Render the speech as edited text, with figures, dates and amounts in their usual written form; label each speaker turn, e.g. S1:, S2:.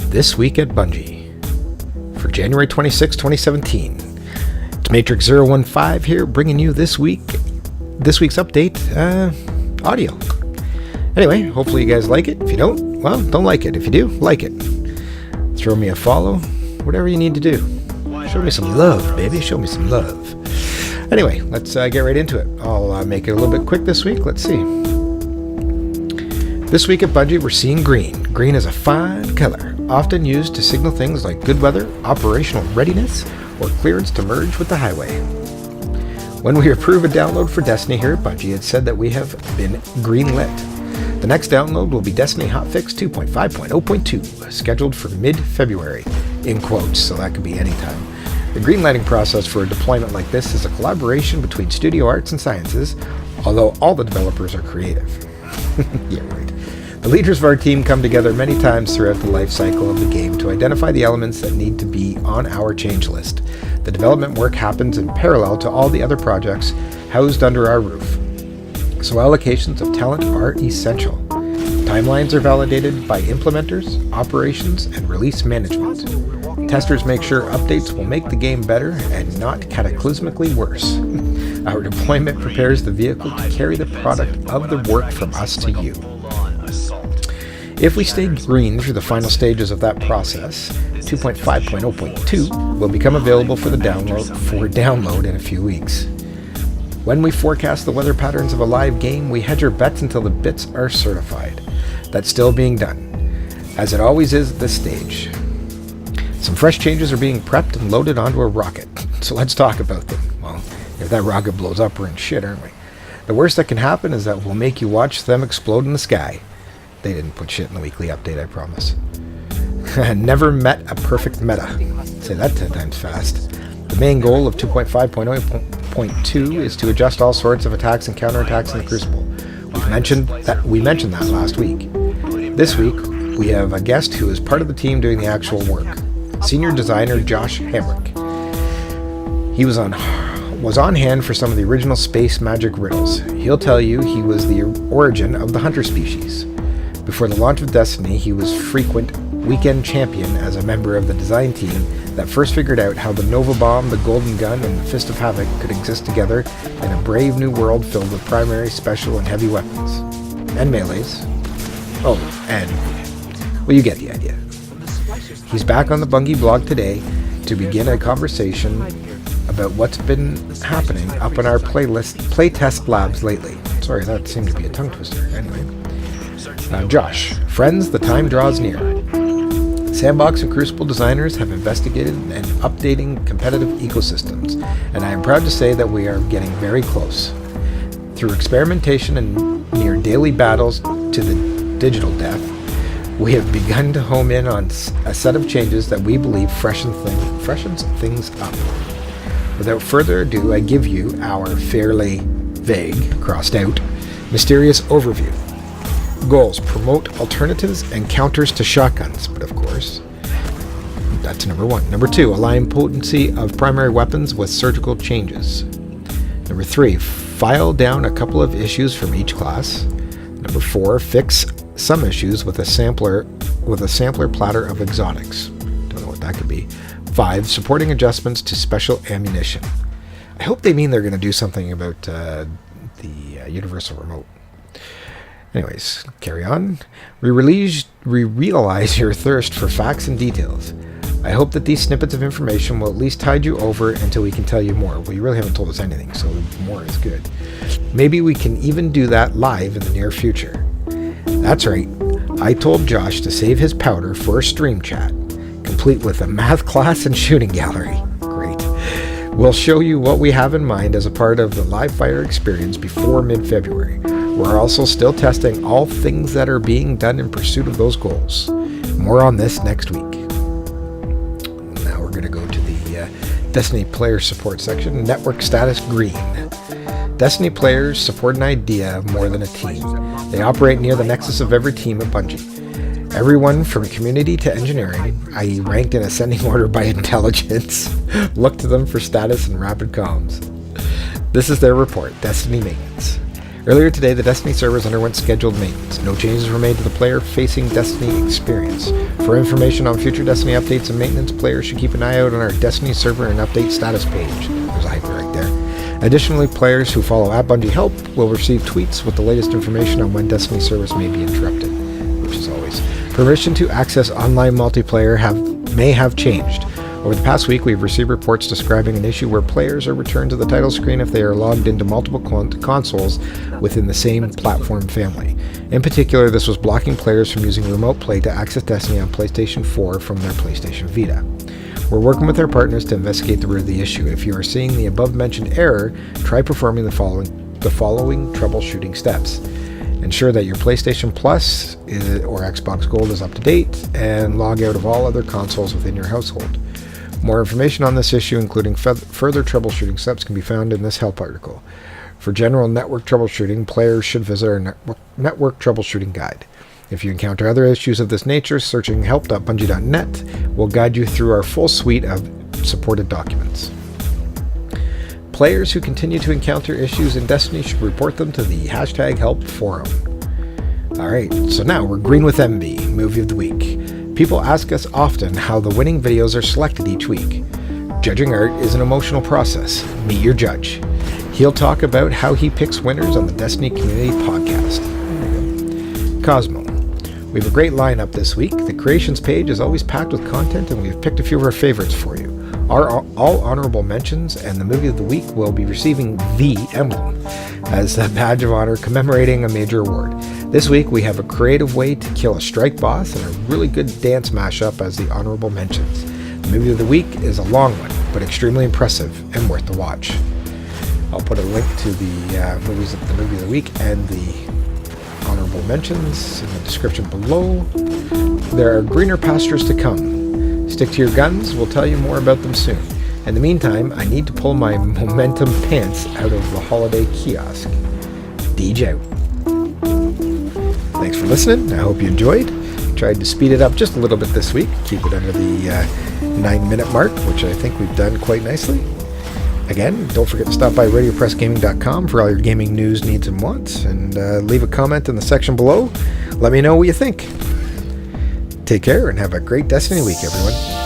S1: This Week at Bungie for January 26, 2017. It's Matrix015 here, bringing you this week's update audio. Anyway, hopefully you guys like it. If you don't, well, don't like it. If you do, like it. Throw me a follow, whatever you need to do. Show me some love, baby. Show me some love. Anyway, let's get right into it. I'll make it a little bit quick this week. Let's see. This week at Bungie, we're seeing green. Green is a fine color, often used to signal things like good weather, operational readiness, or clearance to merge with the highway. When we approve a download for Destiny here at Bungie, it's said that we have been green-lit. The next download will be Destiny Hotfix 2.5.0.2, scheduled for mid-February, in quotes, so that could be anytime. The green lighting process for a deployment like this is a collaboration between Studio Arts and Sciences, although all the developers are creative. Yeah, right. The leaders of our team come together many times throughout the life cycle of the game to identify the elements that need to be on our change list. The development work happens in parallel to all the other projects housed under our roof, so allocations of talent are essential. Timelines are validated by implementers, operations, and release management. Testers make sure updates will make the game better and not cataclysmically worse. Our deployment prepares the vehicle to carry the product of the work from us to you. If we stay green through the final stages of that process, 2.5.0.2 will become available for download in a few weeks. When we forecast the weather patterns of a live game, we hedge our bets until the bits are certified. That's still being done, as it always is at this stage. Some fresh changes are being prepped and loaded onto a rocket, so let's talk about them. Well, if that rocket blows up, we're in shit, aren't we? The worst that can happen is that we'll make you watch them explode in the sky. They didn't put shit in the weekly update, I promise. Never met a perfect meta. Say that 10 times fast. The main goal of 2.5.0.2 is to adjust all sorts of attacks and counterattacks in the Crucible. We mentioned that last week. This week, we have a guest who is part of the team doing the actual work. Senior designer Josh Hamrick. He was on hand for some of the original space magic riddles. He'll tell you he was the origin of the hunter species. Before the launch of Destiny, he was frequent weekend champion as a member of the design team that first figured out how the Nova Bomb, the Golden Gun, and the Fist of Havoc could exist together in a brave new world filled with primary, special, and heavy weapons. And melees. Oh, and... well, you get the idea. He's back on the Bungie blog today to begin a conversation about what's been happening up in our playtest labs lately. Sorry, that seemed to be a tongue twister. Anyway. Josh, friends, the time draws near. Sandbox and Crucible designers have investigated and updating competitive ecosystems, and I am proud to say that we are getting very close. Through experimentation and near daily battles to the digital death, we have begun to home in on a set of changes that we believe freshens things up. Without further ado, I give you our fairly vague, crossed out, mysterious overview. Goals: promote alternatives and counters to shotguns, but of course, that's number 1. Number 2, align potency of primary weapons with surgical changes. Number 3, file down a couple of issues from each class. Number 4, fix some issues with a sampler platter of exotics. Don't know what that could be. 5, supporting adjustments to special ammunition. I hope they mean they're going to do something about the universal remote. Anyways, carry on. We realize your thirst for facts and details. I hope that these snippets of information will at least tide you over until we can tell you more. Well, you really haven't told us anything, so more is good. Maybe we can even do that live in the near future. That's right. I told Josh to save his powder for a stream chat, complete with a math class and shooting gallery. Great. We'll show you what we have in mind as a part of the live fire experience before mid-February. We're also still testing all things that are being done in pursuit of those goals. More on this next week. Now we're going to go to the Destiny player support section. Network status green. Destiny players support an idea more than a team. They operate near the nexus of every team at Bungie. Everyone from community to engineering, i.e. ranked in ascending order by intelligence, look to them for status and rapid comms. This is their report, Destiny Maintenance. Earlier today, the Destiny servers underwent scheduled maintenance. No changes were made to the player-facing Destiny experience. For information on future Destiny updates and maintenance, players should keep an eye out on our Destiny server and update status page. There's a hyper right there. Additionally, players who follow @Bungie Help will receive tweets with the latest information on when Destiny servers may be interrupted, which is always. Permission to access online multiplayer may have changed. Over the past week, we've received reports describing an issue where players are returned to the title screen if they are logged into multiple consoles within the same platform family. In particular, this was blocking players from using remote play to access Destiny on PlayStation 4 from their PlayStation Vita. We're working with our partners to investigate the root of the issue. If you are seeing the above-mentioned error, try performing the following troubleshooting steps. Ensure that your PlayStation Plus or Xbox Gold is up to date, and log out of all other consoles within your household. More information on this issue, including further troubleshooting steps, can be found in this help article. For general network troubleshooting, players should visit our network troubleshooting guide. If you encounter other issues of this nature, searching help.bungie.net will guide you through our full suite of supported documents. Players who continue to encounter issues in Destiny should report them to the #help forum. Alright, so now we're Green with MB, Movie of the Week. People ask us often how the winning videos are selected each week. Judging art is an emotional process. Meet your judge. He'll talk about how he picks winners on the Destiny Community Podcast. Cosmo. We have a great lineup this week. The creations page is always packed with content, and we've picked a few of our favorites for you. All honorable mentions and the movie of the week will be receiving the emblem as a badge of honor commemorating a major award. This week we have a creative way to kill a strike boss and a really good dance mashup as the honorable mentions. The movie of the week is a long one, but extremely impressive and worth the watch. I'll put a link to the movie of the week and the honorable mentions in the description below. There are greener pastures to come. Stick to your guns, we'll tell you more about them soon. In the meantime, I need to pull my momentum pants out of the holiday kiosk. DJ out. Thanks for listening. I hope you enjoyed. Tried to speed it up just a little bit this week, keep it under the 9-minute mark, which I think we've done quite nicely. Again, don't forget to stop by RadioPressGaming.com for all your gaming news, needs, and wants, and leave a comment in the section below. Let me know what you think. Take care and have a great Destiny week, everyone.